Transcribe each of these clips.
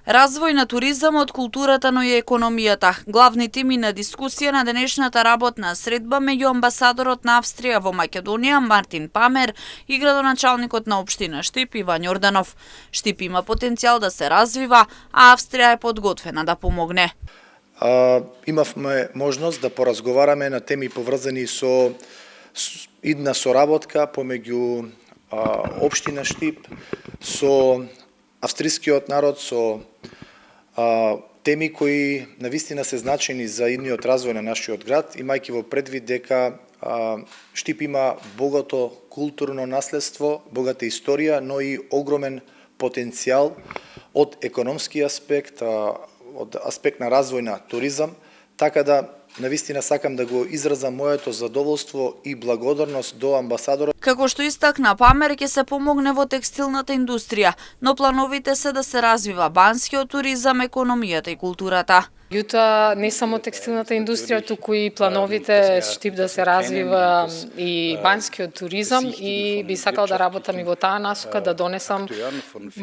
Развој на туризмот, културата, но и економијата. Главни теми на дискусија на денешната работна средба меѓу амбасадорот на Австрија во Македонија Мартин Памер и градоначалникот на општина Штип Иван Јорданов. Штип има потенцијал да се развива, а Австрија е подготвена да помогне. Имавме можност да поразговараме на теми поврзани со идна соработка помеѓу општина Штип со австрискиот народ, со теми кои навистина се значени за идниот развој на нашиот град, имајќи во предвид дека Штип има богато културно наследство, богата историја, но и огромен потенцијал од економски аспект, од аспект на развој на туризам, така да навистина сакам да го изразам моето задоволство и благодарност до амбасадорот. Како што истакна Памер, ќе се помогне во текстилната индустрија, но плановите се да се развива банскиот туризам, економијата и културата. Јута не само текстилната индустрија, туку и плановите Штип да се развива и банскиот туризам и би сакал да работам и во таа насока да донесам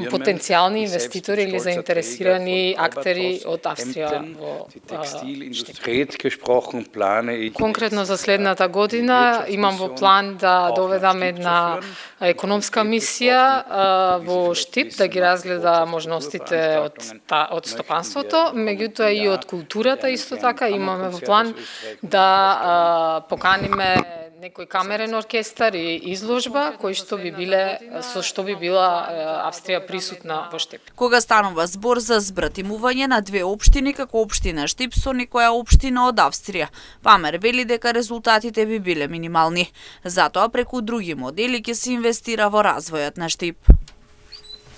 потенцијални инвеститори или заинтересирани актери од Австрија во Штип. Конкретно за следната година имам во план да доведам една економска мисија во Штип да ги разгледа можностите од стопанството, меѓутоа и од културата исто така имаме во план да поканиме некој камерен оркестар и изложба со што би била Австрија присутна во Штип. Кога станува збор за збратимување на две општини како општина Штип со некоја општина од Австрија, Памер вели дека резултатите би биле минимални. Затоа преку други модели ќе се инвестира во развојот на Штип.